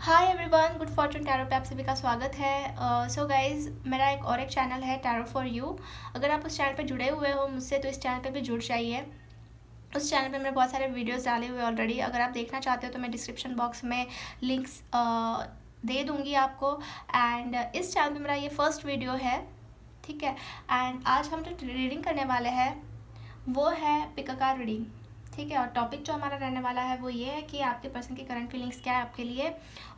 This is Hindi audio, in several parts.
Hi everyone, good Fortune tarot पे आप सभी का स्वागत है। सो गाइज, मेरा एक चैनल है टैरो फॉर यू। अगर आप उस चैनल पे जुड़े हुए हो मुझसे तो इस चैनल पे भी जुड़ जाइए। उस चैनल पे मैंने बहुत सारे वीडियोस डाले हुए ऑलरेडी। अगर आप देखना चाहते हो तो मैं डिस्क्रिप्शन बॉक्स में लिंक्स दे दूँगी आपको। एंड इस चैनल पे मेरा ये फर्स्ट वीडियो है, ठीक है। एंड आज हम जो रीडिंग करने वाले हैं वो है पिक अ कार्ड रीडिंग, ठीक है। और टॉपिक जो हमारा रहने वाला है वो ये है कि आपके पर्सन की करंट फीलिंग्स क्या है आपके लिए,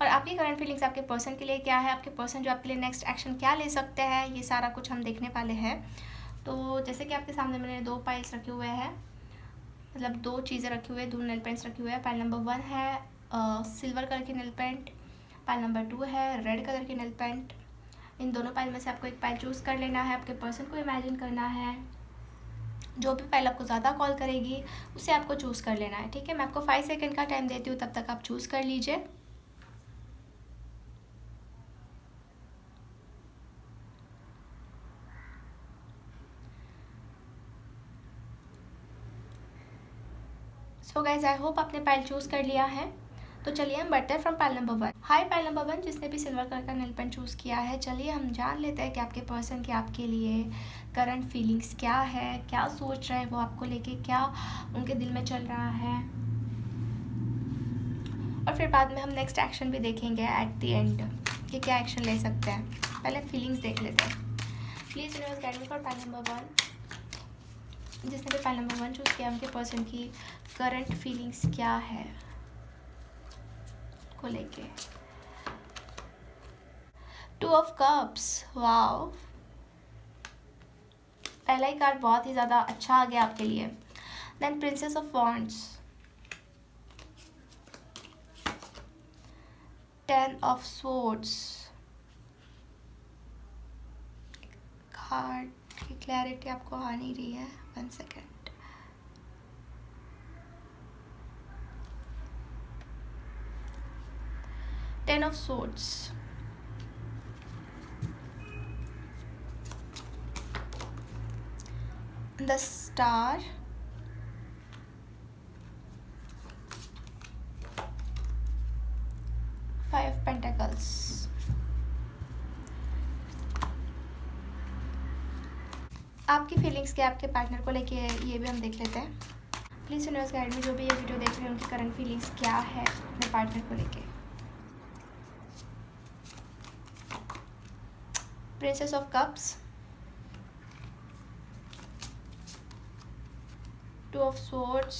और आपकी करंट फीलिंग्स आपके पर्सन के लिए क्या है, आपके पर्सन जो आपके लिए नेक्स्ट एक्शन क्या ले सकते हैं, ये सारा कुछ हम देखने वाले हैं। तो जैसे कि आपके सामने मैंने 2 पाइल्स रखे हुए हैं, मतलब 2 चीज़ें रखी हुई है, 2 नेल पेंट्स रखे हुए हैं। पाइल नंबर 1 है सिल्वर कलर की नेल पेंट, पाइल नंबर 2 है रेड कलर की नेल पेंट। इन दोनों पाइल में से आपको एक पाइल चूज़ कर लेना है, आपके पर्सन को इमेजिन करना है। जो भी फाइल आपको ज़्यादा कॉल करेगी उसे आपको चूज़ कर लेना है, ठीक है। मैं आपको 5 सेकंड का टाइम देती हूँ, तब तक आप चूज़ कर लीजिए। सो गाइज, आई होप आपने पाइल चूज़ कर लिया है। तो चलिए हम बढ़ते हैं from pile number 1। Hi pile number 1, जिसने भी सिल्वर कलर का नेल पेंट चूज़ किया है, चलिए हम जान लेते हैं कि आपके पर्सन की आपके लिए करंट फीलिंग्स क्या है, क्या सोच रहे हैं वो आपको लेके, क्या उनके दिल में चल रहा है। और फिर बाद में हम नेक्स्ट एक्शन भी देखेंगे एट द एंड कि क्या एक्शन ले सकते हैं। पहले फीलिंग्स देख लेते हैं। Please universe guide me for pile number 1। जिसने भी पाइल नंबर 1 चूज़ किया, उनके पर्सन की करंट फीलिंग्स क्या है को लेके। 2 ऑफ कप्स, वाओ। पहला ही कार्ड बहुत ही ज़्यादा अच्छा आ गया आपके लिए। Then princess of wands, 10 of swords. Card की क्लैरिटी आपको आ नहीं रही है, 1 second. Ten of swords, the star, five of pentacles. आपकी फीलिंग्स क्या आपके पार्टनर को लेके है, ये भी हम देख लेते हैं। प्लीज़ यूनिवर्स गाइड में जो भी ये वीडियो देख रहे हैं उनकी करंट फीलिंग्स क्या है अपने पार्टनर को लेके। Princess of cups, 2 of swords,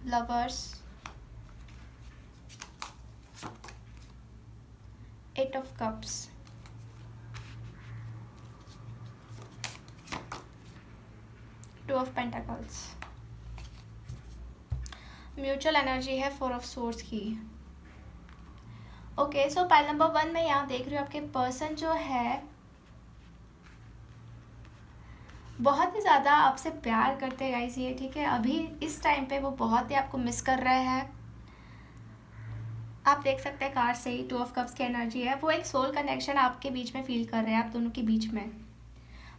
lovers, 8 of cups, 2 of pentacles. Mutual energy है 4 ऑफ स्वॉर्ड्स की। ओके, सो पाइल नंबर 1 में यहाँ देख रही हूँ आपके पर्सन जो है बहुत ही ज़्यादा आपसे प्यार करते हैं गाइस ये, ठीक है। अभी इस टाइम पे वो बहुत ही आपको मिस कर रहे हैं। आप देख सकते हैं कार्ड से ही 2 ऑफ कप्स की एनर्जी है। वो एक सोल कनेक्शन आपके बीच में फील कर रहे हैं, आप दोनों के बीच में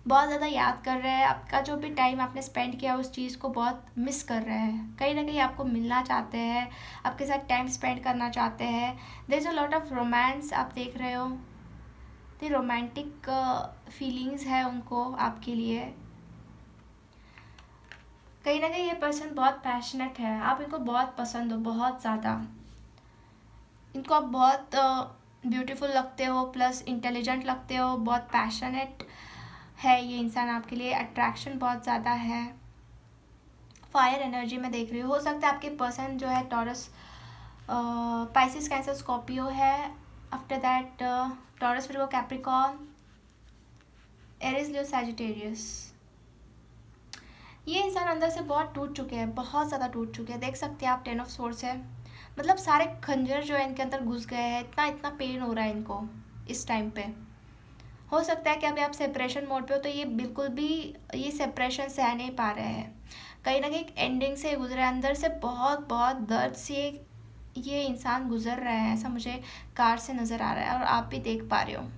बहुत ज़्यादा याद कर रहे हैं। आपका जो भी टाइम आपने स्पेंड किया उस चीज़ को बहुत मिस कर रहे हैं। कहीं ना कहीं आपको मिलना चाहते हैं, आपके साथ टाइम स्पेंड करना चाहते हैं। There is a lot of romance, आप देख रहे हो। दी रोमांटिक फीलिंग्स है उनको आपके लिए। कहीं ना कहीं ये पर्सन बहुत पैशनेट है, आप इनको बहुत पसंद हो, बहुत ज़्यादा। इनको आप बहुत ब्यूटीफुल लगते हो, प्लस इंटेलिजेंट लगते हो, बहुत पैशनेट है ये इंसान आपके लिए। अट्रैक्शन बहुत ज़्यादा है। फायर एनर्जी में देख रही हो सकता है आपके पर्सन जो है टॉरस, पाइसिस, कैंसर, स्कॉर्पियो है। आफ्टर दैट टॉरस, फिर वो कैप्रिकॉर्न, एरिस, लियो, सैजिटेरियस। ये इंसान अंदर से बहुत टूट चुके हैं, बहुत ज़्यादा टूट चुके हैं। देख सकते हैं आप 10 ऑफ सोर्स है, मतलब सारे खंजर जो है इनके अंदर घुस गए हैं। इतना इतना पेन हो रहा है इनको इस टाइम पे। हो सकता है कि अभी आप सेपरेशन मोड पे हो तो ये बिल्कुल भी ये सेपरेशन सह नहीं पा रहे हैं। कहीं ना कहीं एक एंडिंग से गुजरे, अंदर से बहुत बहुत दर्द से ये इंसान गुजर रहे हैं, ऐसा मुझे कार्ड से नज़र आ रहा है और आप भी देख पा रहे हो।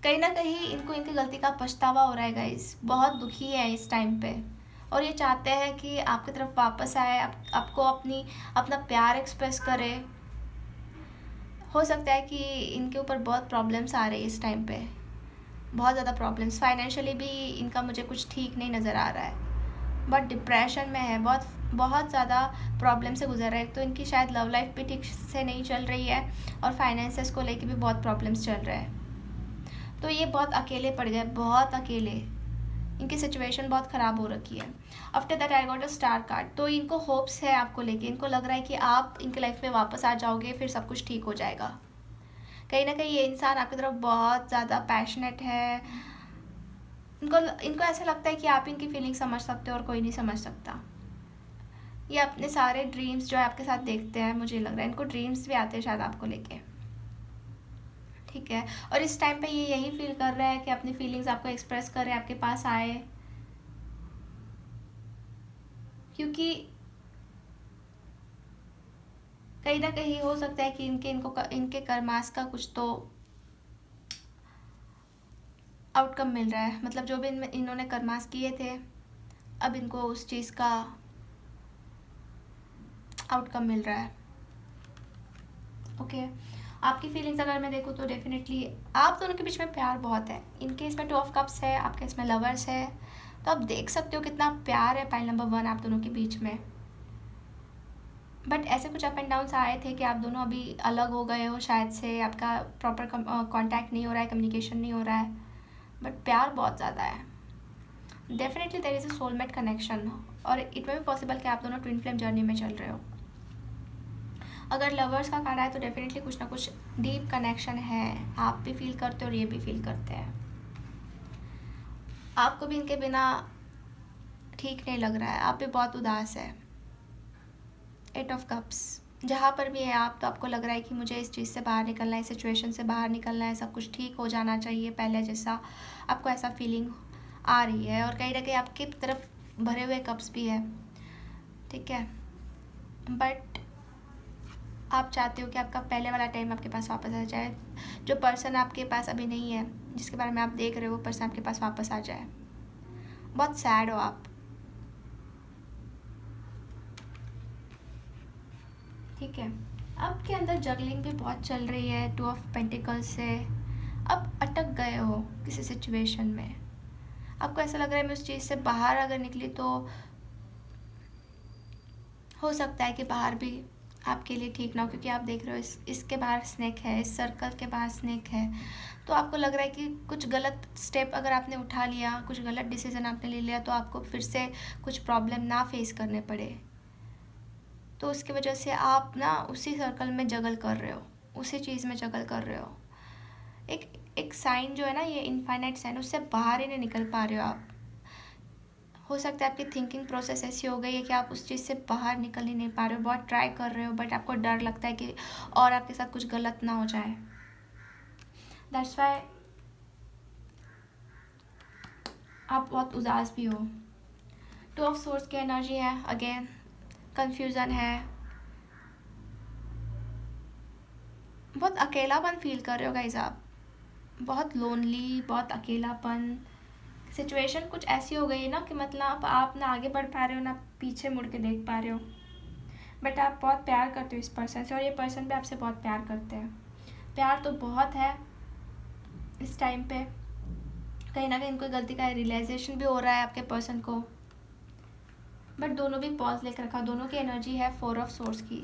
कहीं ना कहीं इनको इनकी गलती का पछतावा हो रहा है गाइस, बहुत दुखी है इस टाइम पे। और ये चाहते हैं कि आपकी तरफ वापस आए, आपको अपना प्यार एक्सप्रेस करे। हो सकता है कि इनके ऊपर बहुत प्रॉब्लम्स आ रही है इस टाइम पे, बहुत ज़्यादा प्रॉब्लम्स। फाइनेंशियली भी इनका मुझे कुछ ठीक नहीं नज़र आ रहा है, बहुत डिप्रेशन में है, बहुत बहुत ज़्यादा प्रॉब्लम से गुजर रहा है। तो इनकी शायद लव लाइफ भी ठीक से नहीं चल रही है और फाइनेंसेस को लेके भी बहुत प्रॉब्लम्स चल रहे हैं। तो ये बहुत अकेले पड़ गए, बहुत अकेले, इनकी सिचुएशन बहुत ख़राब हो रखी है। After that I got a star card. तो इनको होप्स है आपको लेके, इनको लग रहा है कि आप इनके लाइफ में वापस आ जाओगे, फिर सब कुछ ठीक हो जाएगा। कहीं ना कहीं ये इंसान आपकी तरफ बहुत ज़्यादा पैशनेट है। इनको ऐसा लगता है कि आप इनकी फीलिंग समझ सकते हो और कोई नहीं समझ सकता। ये अपने सारे ड्रीम्स जो है आपके साथ देखते हैं, मुझे लग रहा है इनको ड्रीम्स भी आते हैं शायद आपको लेके, ठीक है। और इस टाइम पे ये यही फील कर रहा है कि अपनी फीलिंग्स आपको एक्सप्रेस करे, आपके पास आए, क्योंकि कहीं ना कहीं हो सकता है कि इनके कर्मास का कुछ तो आउटकम मिल रहा है। मतलब जो भी इन्होंने कर्मास किए थे, अब इनको उस चीज़ का आउटकम मिल रहा है। ओके, आपकी फीलिंग्स अगर मैं देखूँ तो डेफिनेटली आप दोनों के बीच में प्यार बहुत है। इनके इसमें 2 ऑफ कप्स है, आपके इसमें लवर्स है। तो आप देख सकते हो कितना प्यार है पाइल नंबर 1 आप दोनों के बीच में। बट ऐसे कुछ अप एंड डाउन्स आए थे कि आप दोनों अभी अलग हो गए हो शायद से, आपका प्रॉपर कांटेक्ट नहीं हो रहा है, कम्युनिकेशन नहीं हो रहा है, बट प्यार बहुत ज़्यादा है। Definitely there is a soulmate connection, और इट में भी पॉसिबल कि आप दोनों ट्विन फ्लेम जर्नी में चल रहे हो। अगर लवर्स का कार्ड है तो डेफिनेटली कुछ ना कुछ डीप कनेक्शन है, आप भी फील करते हो और ये भी फील करते हैं। आपको भी इनके बिना ठीक नहीं लग रहा है, आप भी बहुत उदास है। 8 ऑफ कप्स, जहाँ पर भी है आप, तो आपको लग रहा है कि मुझे इस चीज़ से बाहर निकलना है, इस सिचुएशन से बाहर निकलना है, सब कुछ ठीक हो जाना चाहिए पहले जैसा, आपको ऐसा फीलिंग आ रही है। और कहीं ना कहीं आपकी तरफ भरे हुए कप्स भी है, ठीक है। बट आप चाहते हो कि आपका पहले वाला टाइम आपके पास वापस आ जाए। जो पर्सन आपके पास अभी नहीं है, जिसके बारे में आप देख रहे हो, वो पर्सन आपके पास वापस आ जाए। बहुत सैड हो आप, ठीक है। आपके अंदर जगलिंग भी बहुत चल रही है 2 ऑफ पेंटिकल्स से। अब अटक गए हो किसी सिचुएशन में, आपको ऐसा लग रहा है मैं उस चीज़ से बाहर अगर निकली तो हो सकता है कि बाहर भी आपके लिए ठीक ना हो, क्योंकि आप देख रहे हो इसके बाहर स्नेक है, इस सर्कल के बाहर स्नेक है। तो आपको लग रहा है कि कुछ गलत स्टेप अगर आपने उठा लिया, कुछ गलत डिसीजन आपने ले लिया, तो आपको फिर से कुछ प्रॉब्लम ना फेस करने पड़े। तो उसकी वजह से आप ना उसी सर्कल में जगल कर रहे हो, उसी चीज़ में जगल कर रहे हो। एक साइन जो है ना, ये इनफाइनाइट साइन, उससे बाहर ही नहीं निकल पा रहे हो आप। हो सकता है आपकी थिंकिंग प्रोसेस ऐसी हो गई है कि आप उस चीज़ से बाहर निकल ही नहीं पा रहे हो, बहुत ट्राई कर रहे हो, बट आपको डर लगता है कि और आपके साथ कुछ गलत ना हो जाए। दैट्स वाई आप बहुत उदास भी हो। 2 ऑफ सोर्स की एनर्जी है, अगेन कंफ्यूजन है, बहुत अकेलापन फील कर रहे हो गाइस आप, बहुत लोनली, बहुत अकेलापन। सिचुएशन कुछ ऐसी हो गई है ना कि मतलब आप ना आगे बढ़ पा रहे हो ना पीछे मुड़ के देख पा रहे हो। बट आप बहुत प्यार करते हो इस पर्सन से, और ये पर्सन भी आपसे बहुत प्यार करते हैं। प्यार तो बहुत है इस टाइम पे, कहीं ना कहीं इनको गलती का रियलाइजेशन भी हो रहा है आपके पर्सन को। बट दोनों भी पॉज लेकर रखा, दोनों की एनर्जी है 4 ऑफ सोर्स की,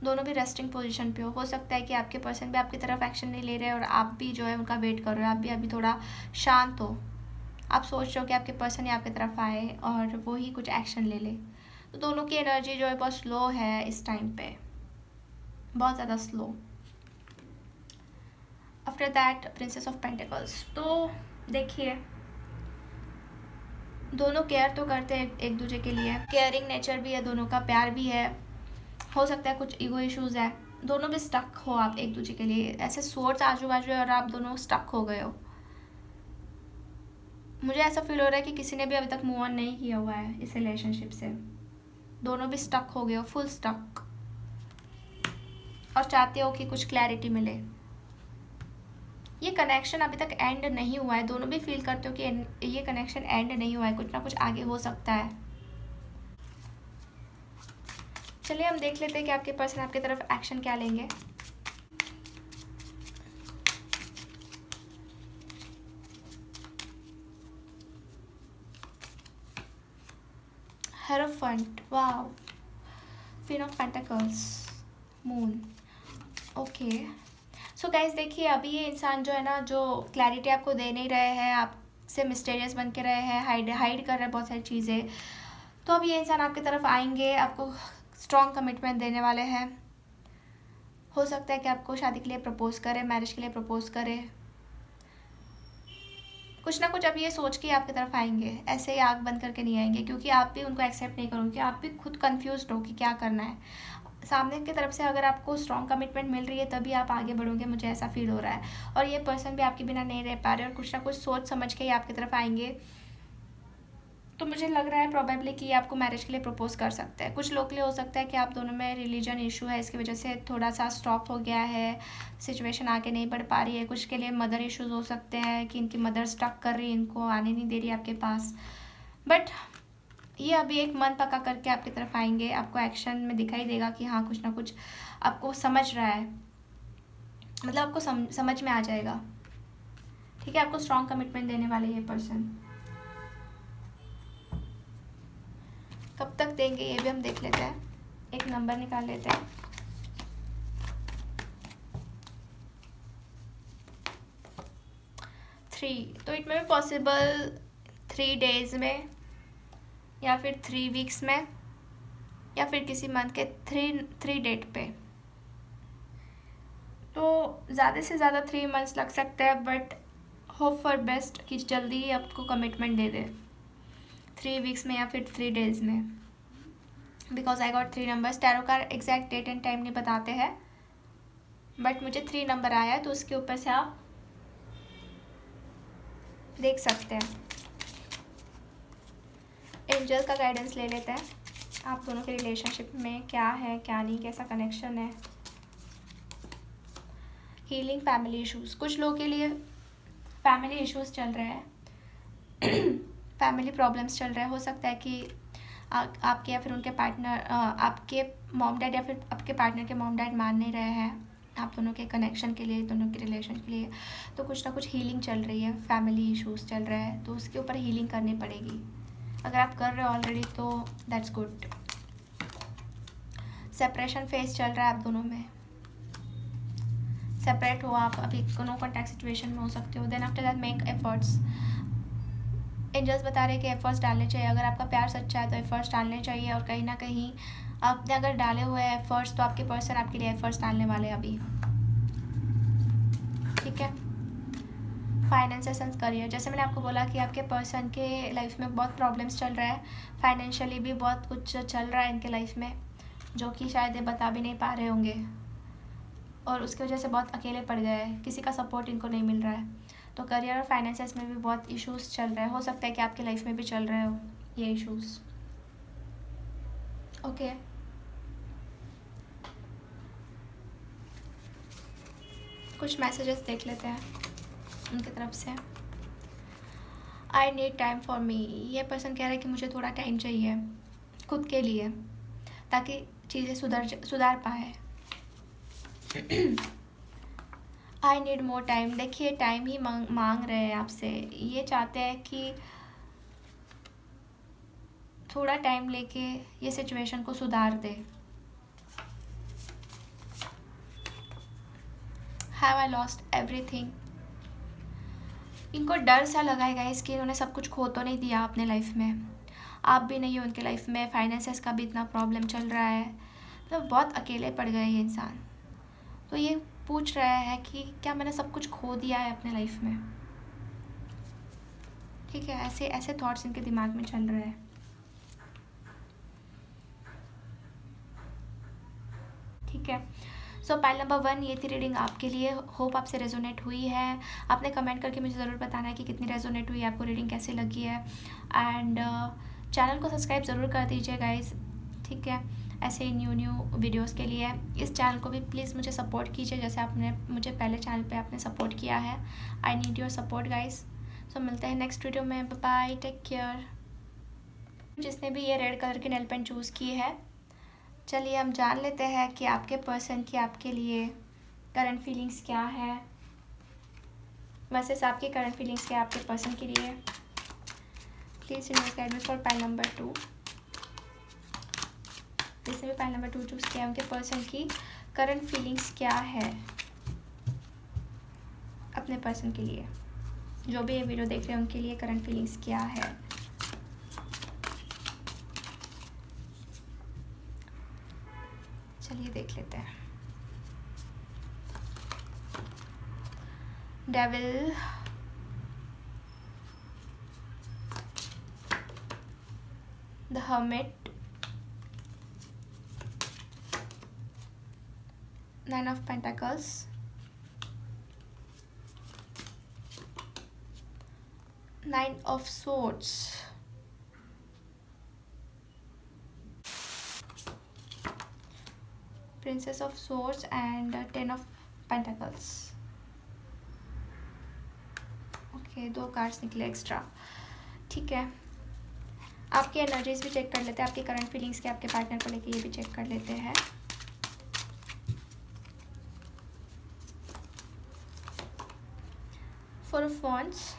दोनों भी रेस्टिंग पोजीशन पे हो सकता है कि आपके पर्सन भी आपकी तरफ एक्शन नहीं ले रहे और आप भी जो है उनका वेट कर रहे हो, आप भी अभी थोड़ा शांत हो। आप सोच रहे हो कि आपके पर्सन ही आपकी तरफ आए और वो ही कुछ एक्शन ले ले। तो दोनों की एनर्जी जो है बहुत स्लो है इस टाइम पे, बहुत ज़्यादा slow. After that princess of pentacles. तो देखिए, दोनों केयर तो करते हैं एक दूसरे के लिए, केयरिंग नेचर भी है दोनों का, प्यार भी है। हो सकता है कुछ ईगो इश्यूज़ है, दोनों भी स्टक हो आप एक दूसरे के लिए, ऐसे सोर्स आजू बाजू है और आप दोनों स्टक हो गए हो। मुझे ऐसा फील हो रहा है कि किसी ने भी अभी तक मूव ऑन नहीं किया हुआ है इस रिलेशनशिप से, दोनों भी स्टक हो गए हो, फुल स्टक, और चाहते हो कि कुछ क्लैरिटी मिले। ये कनेक्शन अभी तक एंड नहीं हुआ है, दोनों भी फील करते हो कि ये कनेक्शन एंड नहीं हुआ है, कुछ ना कुछ आगे हो सकता है। चलिए हम देख लेते हैं कि आपके पर्सन आपकी तरफ एक्शन क्या लेंगे। Hierophant, wow, queen of pentacles, moon. Okay, so guys देखिए, अभी ये इंसान जो है ना, जो क्लैरिटी आपको दे नहीं रहे हैं, आपसे मिस्टीरियस बन के रहे हैं, हाइड कर रहे हैं बहुत सारी चीज़ें, तो अब ये इंसान आपकी तरफ आएंगे, आपको स्ट्रॉन्ग कमिटमेंट देने वाले हैं। हो सकता है कि आपको शादी के लिए प्रपोज करे, मैरिज के लिए प्रपोज करे, कुछ ना कुछ अब ये सोच के आपकी तरफ आएंगे, ऐसे ही आँख बंद करके नहीं आएंगे, क्योंकि आप भी उनको एक्सेप्ट नहीं करोगे, आप भी खुद कंफ्यूज्ड हो कि क्या करना है। सामने की तरफ से अगर आपको स्ट्रॉन्ग कमिटमेंट मिल रही है तभी आप आगे बढ़ोगे, मुझे ऐसा फील हो रहा है। और ये पर्सन भी आपके बिना नहीं रह पा रहे और कुछ ना कुछ सोच समझ के ही आपकी तरफ आएंगे। तो मुझे लग रहा है प्रॉबेबली कि आपको मैरिज के लिए प्रपोज कर सकते हैं। कुछ लोग के लिए हो सकता है कि आप दोनों में रिलीजन इशू है, इसकी वजह से थोड़ा सा स्टॉप हो गया है, सिचुएशन आगे नहीं बढ़ पा रही है। कुछ के लिए मदर इश्यूज हो सकते हैं कि इनकी मदर स्टक कर रही है, इनको आने नहीं दे रही आपके पास। बट ये अभी एक मन पक्का करके आपकी तरफ आएंगे, आपको एक्शन में दिखाई देगा कि हाँ कुछ ना कुछ आपको समझ रहा है, मतलब आपको समझ में आ जाएगा। ठीक है, आपको स्ट्रॉन्ग कमिटमेंट देने वाले ये पर्सन। कब तक देंगे ये भी हम देख लेते हैं, एक नंबर निकाल लेते हैं। थ्री, तो इट में भी पॉसिबल 3 days में, या फिर 3 weeks में, या फिर किसी मंथ के 3 डेट पे। तो ज़्यादा से ज़्यादा 3 months लग सकते हैं, बट होप फॉर बेस्ट कि जल्दी ही आपको कमिटमेंट दे दे, 3 weeks में या फिर 3 days में। Because I got 3 numbers। Tarot का एग्जैक्ट डेट एंड टाइम नहीं बताते हैं, बट मुझे 3 number आया है, तो उसके ऊपर से आप देख सकते हैं। एंजल का गाइडेंस ले लेते हैं, आप दोनों के रिलेशनशिप में क्या है क्या नहीं, कैसा कनेक्शन है। हीलिंग फैमिली इश्यूज, कुछ लोगों के लिए फैमिली इश्यूज चल रहे हैं, फैमिली प्रॉब्लम्स चल रहे हैं। हो सकता है कि आपके या फिर उनके पार्टनर, आपके मॉम डैड या फिर आपके पार्टनर के मॉम डैड मान नहीं रहे हैं आप दोनों के कनेक्शन के लिए, दोनों के रिलेशन के लिए। तो कुछ ना कुछ हीलिंग चल रही है, फैमिली इश्यूज चल रहे हैं, तो उसके ऊपर हीलिंग करनी पड़ेगी। अगर आप कर रहे हो ऑलरेडी तो दैट्स गुड। सेपरेशन फेज चल रहा है आप दोनों में, सेपरेट हो आप, अभी नो कॉन्टैक्ट सिचुएशन में हो सकते हो। Then after that make efforts. Angels बता रहे हैं कि एफर्ट्स डालने चाहिए, अगर आपका प्यार सच्चा है तो एफर्ट्स डालने चाहिए, और कहीं ना कहीं आपने अगर डाले हुए हैं एफर्ट्स तो आपके पर्सन आपके लिए एफर्ट्स डालने वाले हैं अभी। ठीक है, फाइनेंसेस एंड करियर, जैसे मैंने आपको बोला कि आपके पर्सन के लाइफ में बहुत प्रॉब्लम्स चल रहा है, फाइनेंशियली भी बहुत कुछ चल रहा है इनके लाइफ में, जो कि शायद ये बता भी नहीं पा रहे होंगे, और उसकी वजह से बहुत अकेले पड़ गए हैं, किसी का सपोर्ट इनको नहीं मिल रहा है। तो करियर और फाइनेंसेस में भी बहुत इश्यूज चल रहे हैं, हो सकता है कि आपके लाइफ में भी चल रहे हो ये इश्यूज। ओके, कुछ मैसेजेस देख लेते हैं उनकी तरफ से। I need time for me, ये पर्सन कह रहा है कि मुझे थोड़ा टाइम चाहिए खुद के लिए, ताकि चीज़ें सुधार पाए। आई नीड मोर टाइम, देखिए टाइम ही मांग रहे हैं आपसे, ये चाहते हैं कि थोड़ा टाइम लेके ये सिचुएशन को सुधार दे। हैव आई लॉस्ट एवरीथिंग, इनको डर सा लगा है गाइस कि इन्होंने सब कुछ खो तो नहीं दिया अपने लाइफ में, आप भी नहीं हो उनके लाइफ में, फाइनेंसेस का भी इतना प्रॉब्लम चल रहा है, मतलब बहुत अकेले पड़ गए ये इंसान। तो ये पूछ रहा है कि क्या मैंने सब कुछ खो दिया है अपने लाइफ में। ठीक है, ऐसे ऐसे थॉट्स इनके दिमाग में चल रहे हैं। ठीक है, सो पाइल नंबर 1 ये थी रीडिंग आपके लिए, होप आपसे रेजोनेट हुई है। आपने कमेंट करके मुझे ज़रूर बताना है कि कितनी रेजोनेट हुई है, आपको रीडिंग कैसी लगी है, एंड चैनल को सब्सक्राइब ज़रूर कर दीजिए गाइस। ठीक है, ऐसे ही न्यू वीडियोस के लिए इस चैनल को भी प्लीज़ मुझे सपोर्ट कीजिए, जैसे आपने मुझे पहले चैनल पे आपने सपोर्ट किया है। I need your support guys. So मिलते हैं नेक्स्ट वीडियो में, बाय, टेक केयर। जिसने भी ये रेड कलर की नेल पेंट चूज़ की है, चलिए हम जान लेते हैं कि आपके पर्सन की आपके लिए करंट फीलिंग्स क्या है। वैसे आपकी करंट फीलिंग्स क्या है आपके पर्सन के लिए। Please universe guide me for pile number 2। जिसने भी पाइल नंबर 2 चूज़ किया है उनके पर्सन की करंट फीलिंग्स क्या है अपने पर्सन के लिए। जो भी ये वीडियो देख रहे हैं उनके लिए करंट फीलिंग्स क्या है। चलिए देख लेते हैं। Devil, the hermit, 9 of Pentacles, Nine of Swords, Princess of Swords and 10 of Pentacles। Okay, 2 cards निकले एक्स्ट्रा। ठीक है, आपकी एनर्जीज भी चेक कर लेते हैं, आपकी करंट फीलिंग्स के आपके पार्टनर को लेके ये भी चेक कर लेते हैं। Four of wands,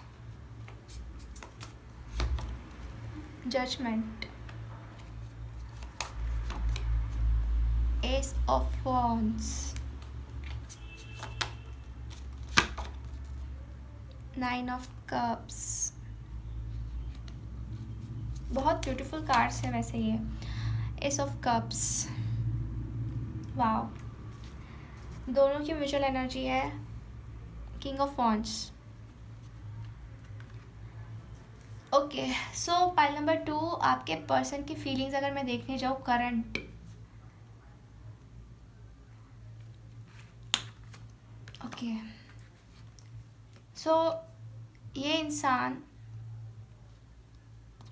judgement, ace of wands, 9 of cups. बहुत ब्यूटीफुल कार्ड्स है वैसे ये। एस ऑफ कप्स, वाओ, दोनों की म्यूचुअल एनर्जी है। King of wands. Okay, so pile number 2, आपके पर्सन की फीलिंग्स अगर मैं देखने जाऊँ करंट, ओके, सो ये इंसान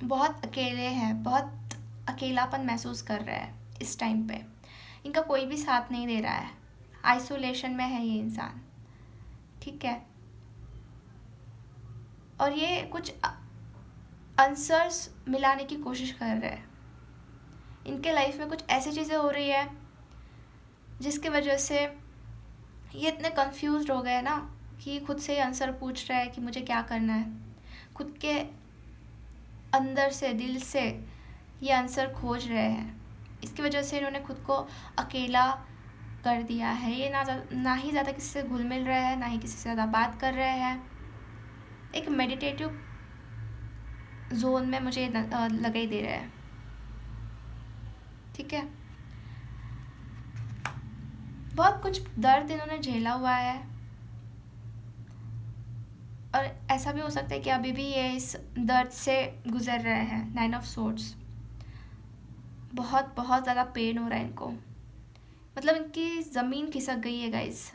बहुत अकेले हैं, बहुत अकेलापन महसूस कर रहा है इस टाइम पे। इनका कोई भी साथ नहीं दे रहा है, आइसोलेशन में है ये इंसान। ठीक है, और ये कुछ आंसर्स मिलाने की कोशिश कर रहे हैं। इनके लाइफ में कुछ ऐसी चीज़ें हो रही है जिसकी वजह से ये इतने कंफ्यूज्ड हो गए ना कि खुद से ही आंसर पूछ रहा है कि मुझे क्या करना है। खुद के अंदर से, दिल से ये आंसर खोज रहे हैं। इसकी वजह से इन्होंने खुद को अकेला कर दिया है। ये ना ही ज़्यादा किसी से घुल मिल रहे हैं, ना ही किसी से ज़्यादा बात कर रहे हैं। एक मेडिटेटिव जोन में मुझे लगा ही दे रहा है। ठीक है, बहुत कुछ दर्द इन्होंने झेला हुआ है, और ऐसा भी हो सकता है कि अभी भी ये इस दर्द से गुजर रहे हैं। 9 ऑफ सोर्ड्स, बहुत बहुत ज़्यादा पेन हो रहा है इनको। मतलब इनकी ज़मीन खिसक गई है गाइस।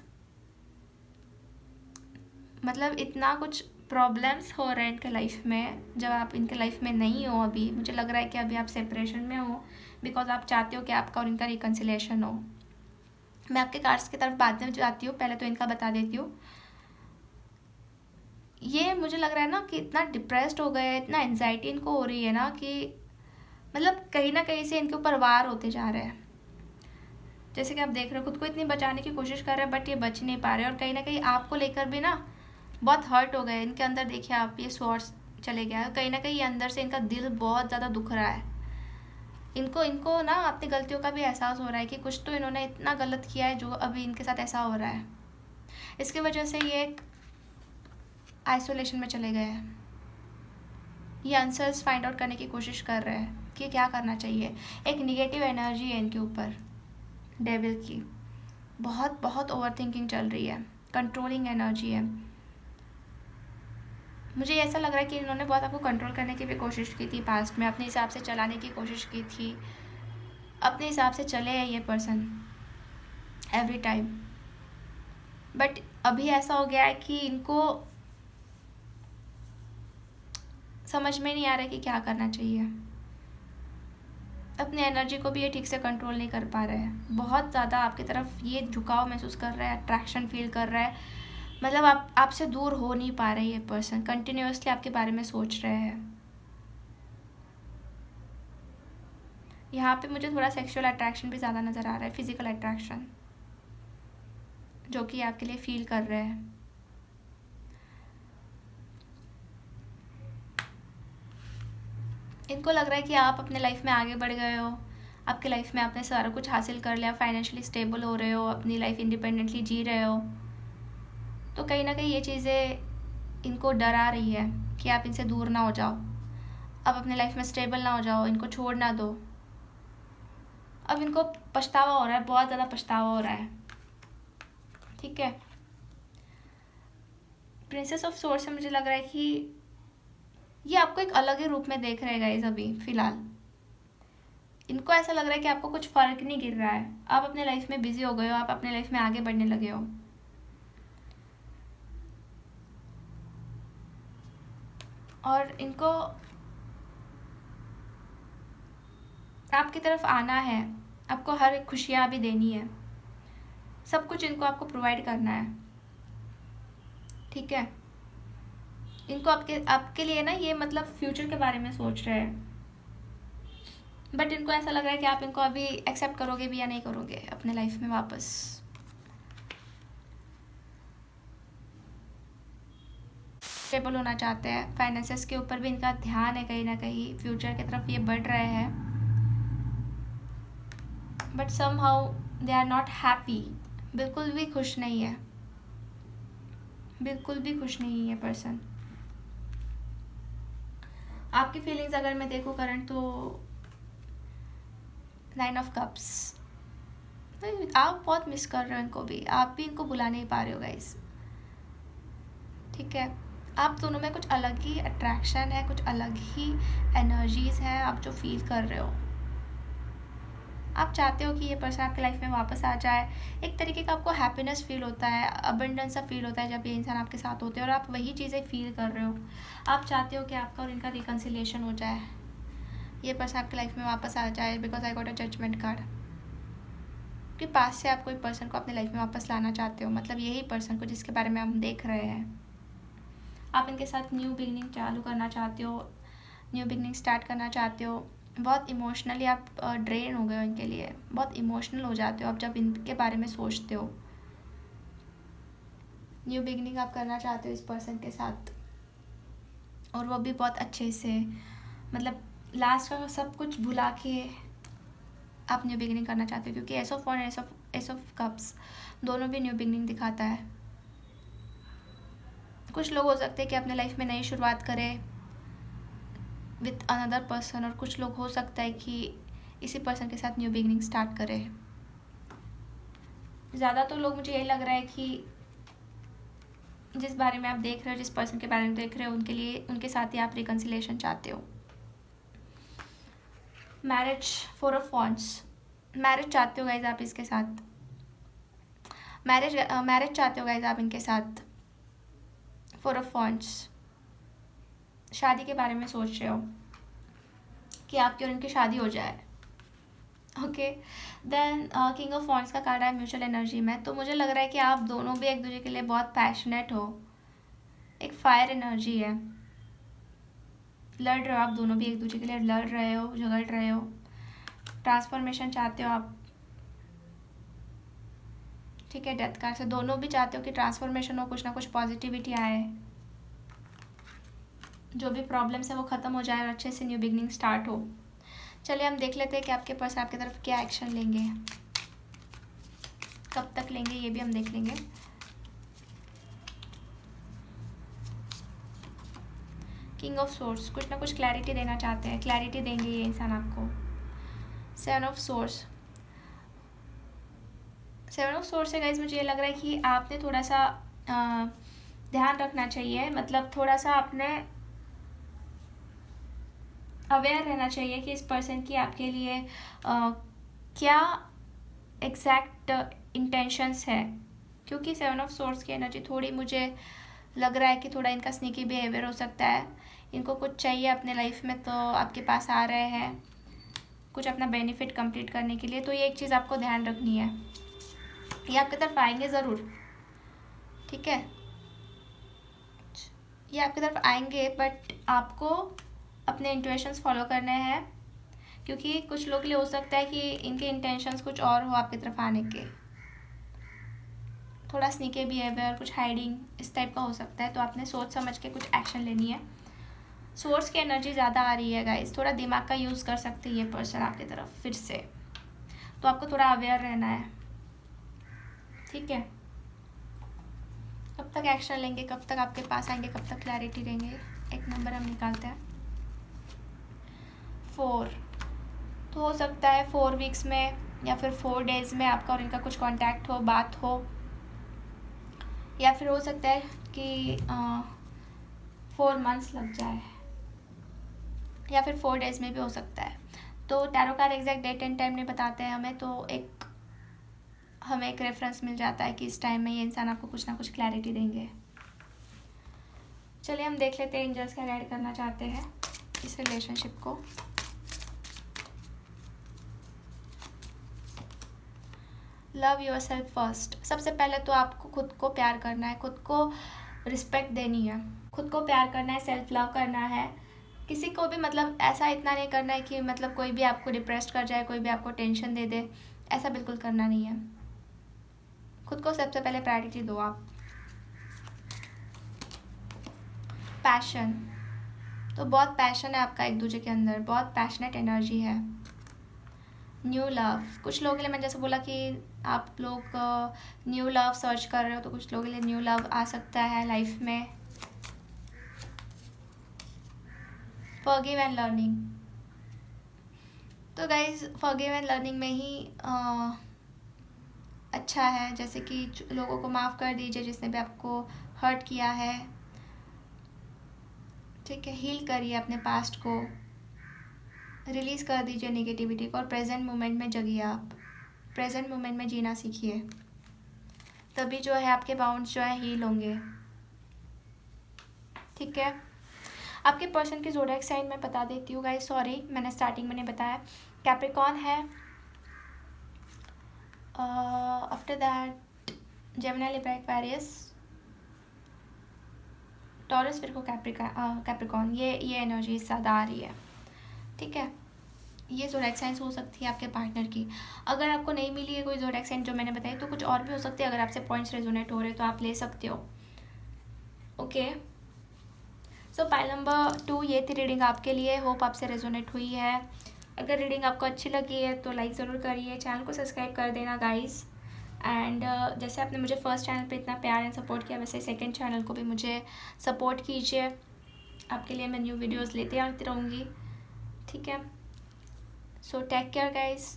मतलब इतना कुछ प्रॉब्लम्स हो रहे हैं इनके लाइफ में, जब आप इनके लाइफ में नहीं हो अभी। मुझे लग रहा है कि अभी आप सेपरेशन में हो, बिकॉज आप चाहते हो कि आपका और इनका रिकन्सिलेशन हो। मैं आपके कार्ड्स की तरफ बाद में जाती हूँ, पहले तो इनका बता देती हूँ। ये मुझे लग रहा है ना कि इतना डिप्रेस्ड हो गए, इतना एंजाइटी इनको हो रही है ना कि मतलब कहीं ना कहीं से इनके ऊपर वार होते जा रहे हैं। जैसे कि आप देख रहे हो, खुद को इतनी बचाने की कोशिश कर रहे हैं बट ये बच नहीं पा रहे, और कहीं ना कहीं आपको लेकर भी ना बहुत हर्ट हो गए। इनके अंदर देखिए आप, ये स्वॉर्ड्स चले गया, कहीं ना कहीं अंदर से इनका दिल बहुत ज़्यादा दुख रहा है। इनको ना अपनी गलतियों का भी एहसास हो रहा है कि कुछ तो इन्होंने इतना गलत किया है जो अभी इनके साथ ऐसा हो रहा है। इसकी वजह से ये एक आइसोलेशन में चले गए हैं। ये आंसर्स फाइंड आउट करने की कोशिश कर रहे हैं कि क्या करना चाहिए। एक निगेटिव एनर्जी है इनके ऊपर, डेविल की। बहुत बहुत ओवर थिंकिंग चल रही है, कंट्रोलिंग एनर्जी है। मुझे ऐसा लग रहा है कि इन्होंने बहुत आपको कंट्रोल करने की भी कोशिश की थी पास्ट में, अपने हिसाब से चलाने की कोशिश की थी। अपने हिसाब से चले हैं ये पर्सन एवरी टाइम, बट अभी ऐसा हो गया है कि इनको समझ में नहीं आ रहा है कि क्या करना चाहिए। अपने एनर्जी को भी ये ठीक से कंट्रोल नहीं कर पा रहे हैं। बहुत ज़्यादा आपकी तरफ ये झुकाव महसूस कर रहा है, अट्रैक्शन फील कर रहा है। मतलब आपसे दूर हो नहीं पा रहे ये पर्सन, कंटिन्यूअसली आपके बारे में सोच रहे हैं। यहाँ पे मुझे थोड़ा सेक्सुअल अट्रैक्शन भी ज़्यादा नज़र आ रहा है, फिजिकल अट्रैक्शन जो कि आपके लिए फील कर रहे हैं। इनको लग रहा है कि आप अपने लाइफ में आगे बढ़ गए हो, आपके लाइफ में आपने सारा कुछ हासिल कर लिया, फाइनेंशियली स्टेबल हो रहे हो, अपनी लाइफ इंडिपेंडेंटली जी रहे हो, तो कहीं ना कहीं ये चीज़ें इनको डरा रही है कि आप इनसे दूर ना हो जाओ, अब अपनी लाइफ में स्टेबल ना हो जाओ, इनको छोड़ ना दो। अब इनको पछतावा हो रहा है, बहुत ज़्यादा पछतावा हो रहा है। ठीक है, प्रिंसेस ऑफ सोर्स से मुझे लग रहा है कि ये आपको एक अलग ही रूप में देख रहे हैं गाइस। अभी फिलहाल इनको ऐसा लग रहा है कि आपको कुछ फर्क नहीं गिर रहा है, आप अपने लाइफ में बिजी हो गए हो, आप अपने लाइफ में आगे बढ़ने लगे हो। और इनको आपकी तरफ आना है, आपको हर एक खुशियाँ भी देनी है, सब कुछ इनको आपको प्रोवाइड करना है। ठीक है, इनको आपके लिए ना ये मतलब फ्यूचर के बारे में सोच रहे हैं, बट इनको ऐसा लग रहा है कि आप इनको अभी एक्सेप्ट करोगे भी या नहीं करोगे अपने लाइफ में वापस। स्टेबल होना चाहते हैं, फाइनेंसेस के ऊपर भी इनका ध्यान है, कहीं ना कहीं फ्यूचर की तरफ ये बढ़ रहे हैं, but somehow they are not happy. बिल्कुल भी खुश नहीं है, बिल्कुल भी खुश नहीं है पर्सन। आपकी फीलिंग्स अगर मैं देखूँ करंट, तो 9 ऑफ कप्स, आप बहुत मिस कर रहे हो इनको भी, आप भी इनको बुला नहीं पा रहे हो गाइस। ठीक है, आप दोनों में कुछ अलग ही अट्रैक्शन है, कुछ अलग ही एनर्जीज हैं आप जो फील कर रहे हो। आप चाहते हो कि ये पर्सन आपके लाइफ में वापस आ जाए, एक तरीके का आपको हैप्पीनेस फील होता है, अबंडेंस सा फील होता है जब ये इंसान आपके साथ होते हैं, और आप वही चीज़ें फील कर रहे हो। आप चाहते हो कि आपका और इनका रिकन्सिलिएशन हो जाए, ये पर्सन आपके लाइफ में वापस आ जाए, because I got a judgement card. कि पास से आप कोई पर्सन को अपने लाइफ में वापस लाना चाहते हो, मतलब यही पर्सन को जिसके बारे में हम देख रहे हैं। आप इनके साथ न्यू बिगनिंग चालू करना चाहते हो, न्यू बिगनिंग स्टार्ट करना चाहते हो। बहुत इमोशनली आप ड्रेन हो गए हो इनके लिए, बहुत इमोशनल हो जाते हो आप जब इनके बारे में सोचते हो। न्यू बिगनिंग आप करना चाहते हो इस पर्सन के साथ, और वो भी बहुत अच्छे से, मतलब लास्ट का सब कुछ भुला के आप न्यू बिगनिंग करना चाहते हो, क्योंकि S of one S of cups दोनों भी न्यू बिगनिंग दिखाता है। कुछ लोग हो सकते हैं कि अपने लाइफ में नई शुरुआत करें विथ अनदर पर्सन, और कुछ लोग हो सकता है कि इसी पर्सन के साथ न्यू बिगनिंग स्टार्ट करें। ज़्यादा तो लोग, मुझे यही लग रहा है कि जिस बारे में आप देख रहे हो, जिस पर्सन के बारे में देख रहे हो, उनके लिए, उनके साथ ही आप रिकन्सिलिएशन चाहते हो। मैरिज, 4 ऑफ वॉन्ड्स, मैरिज चाहते हो गाइज आप इसके साथ, मैरिज चाहते हो गाइज आप इनके साथ। 4 ऑफ वॉन्ड्स, शादी के बारे में सोच रहे हो कि आपकी और इनकी शादी हो जाए। Okay, then king of wands का कार्ड है म्यूचुअल एनर्जी में, तो मुझे लग रहा है कि आप दोनों भी एक दूसरे के लिए बहुत पैशनेट हो, एक फायर एनर्जी है, लड़ रहे हो आप दोनों भी एक दूसरे के लिए, लड़ रहे हो, झगड़ रहे हो, ट्रांसफॉर्मेशन चाहते हो आप। ठीक है, डेथ कार्ड से दोनों भी चाहते हो कि ट्रांसफॉर्मेशन हो, कुछ ना कुछ पॉजिटिविटी आए, जो भी प्रॉब्लम्स है वो ख़त्म हो जाए और अच्छे से न्यू बिगनिंग स्टार्ट हो। चलिए हम देख लेते हैं कि आपके पर्सन आपकी तरफ क्या एक्शन लेंगे, कब तक लेंगे, ये भी हम देख लेंगे। किंग ऑफ सोर्स, कुछ ना कुछ क्लैरिटी देना चाहते हैं, क्लैरिटी देंगे ये इंसान आपको। 7 ऑफ सोर्स, 7 ऑफ सोर्स से गाइज मुझे ये लग रहा है कि आपने थोड़ा सा ध्यान रखना चाहिए, मतलब थोड़ा सा आपने अवेयर रहना चाहिए कि इस पर्सन की आपके लिए क्या एग्जैक्ट इंटेंशंस है, क्योंकि 7 ऑफ सोर्स की एनर्जी थोड़ी मुझे लग रहा है कि थोड़ा इनका स्नीकी बिहेवियर हो सकता है। इनको कुछ चाहिए अपने लाइफ में, तो आपके पास आ रहे हैं कुछ अपना बेनिफिट कंप्लीट करने के लिए, तो ये एक चीज़ आपको ध्यान रखनी है, ये आपकी तरफ आएंगे ज़रूर। ठीक है, ये आपकी तरफ आएंगे, बट आपको अपने इंट्यूशंस फॉलो करने हैं, क्योंकि कुछ लोग के लिए हो सकता है कि इनके इंटेंशंस कुछ और हो आपकी तरफ आने के, थोड़ा स्नीकी बिहेवियर, कुछ हाइडिंग इस टाइप का हो सकता है, तो आपने सोच समझ के कुछ एक्शन लेनी है। सोर्स की एनर्जी ज़्यादा आ रही है गाइस, थोड़ा दिमाग का यूज़ कर सकते हैं ये पर्सन आपकी तरफ फिर से, तो आपको थोड़ा अवेयर रहना है, ठीक है। कब तक एक्शन लेंगे, कब तक आपके पास आएंगे, कब तक क्लैरिटी देंगे। एक नंबर हम निकालते हैं 4। तो हो सकता है 4 वीक्स में या फिर 4 डेज़ में आपका और इनका कुछ कांटेक्ट हो, बात हो, या फिर हो सकता है कि 4 मंथ्स लग जाए, या फिर 4 डेज़ में भी हो सकता है। तो tarot card exact date and time नहीं बताते हैं हमें, तो हमें एक रेफरेंस मिल जाता है कि इस टाइम में ये इंसान आपको कुछ ना कुछ क्लैरिटी देंगे। चलिए हम देख लेते हैं एंजल्स क्या गाइड करना चाहते हैं इस रिलेशनशिप को। Love yourself first. सबसे पहले तो आपको खुद को प्यार करना है, खुद को रिस्पेक्ट देनी है, खुद को प्यार करना है, सेल्फ लव करना है। किसी को भी मतलब ऐसा इतना नहीं करना है कि मतलब कोई भी आपको डिप्रेस्ड कर जाए, कोई भी आपको टेंशन दे दे, ऐसा बिल्कुल करना नहीं है। खुद को सबसे पहले प्रायोरिटी दो आप। पैशन, तो बहुत पैशन है आपका एक दूसरे के अंदर, बहुत पैशनेट एनर्जी है। न्यू लव, कुछ लोगों के लिए मैंने जैसे बोला कि आप लोग न्यू लव सर्च कर रहे हो, तो कुछ लोगों के लिए न्यू लव आ सकता है लाइफ में। फॉरगिव एंड लर्निंग, तो गाइज फॉरगिव एंड लर्निंग में ही अच्छा है, जैसे कि लोगों को माफ़ कर दीजिए जिसने भी आपको हर्ट किया है, ठीक है। हील करिए अपने पास्ट को, रिलीज़ कर दीजिए नेगेटिविटी को, और प्रेजेंट मोमेंट में जगिए आप, प्रेजेंट मोमेंट में जीना सीखिए, तभी जो है आपके बाउंड्स जो है हील होंगे, ठीक है। आपके पर्सन की ज़ोडिएक साइन मैं बता देती हूँ गाइस, सॉरी मैंने स्टार्टिंग में नहीं बताया। कैप्रिकॉर्न है, after that Gemini, Libra, Aquarius, taurus, फिर को कैप्रिकॉर्न, ये एनर्जी ज़्यादा आ रही है, ठीक है। ये ज़ोडिएक साइंस हो सकती है आपके पार्टनर की। अगर आपको नहीं मिली है कोई ज़ोडिएक साइन जो मैंने बताई, तो कुछ और भी हो सकती है। अगर आपसे पॉइंट्स रेजोनेट हो रहे तो आप ले सकते हो, ओके। सो पाइल नंबर 2 ये थी रीडिंग आपके लिए, होप आपसे रेजोनेट हुई है। अगर रीडिंग आपको अच्छी लगी है तो लाइक ज़रूर करिए, चैनल को सब्सक्राइब कर देना गाइस। एंड जैसे आपने मुझे फर्स्ट चैनल पे इतना प्यार एंड सपोर्ट किया, वैसे सेकंड चैनल को भी मुझे सपोर्ट कीजिए। आपके लिए मैं न्यू वीडियोस लेते आती रहूँगी, ठीक है। So take care guys,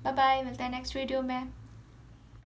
bye bye, मिलते हैं नेक्स्ट वीडियो में।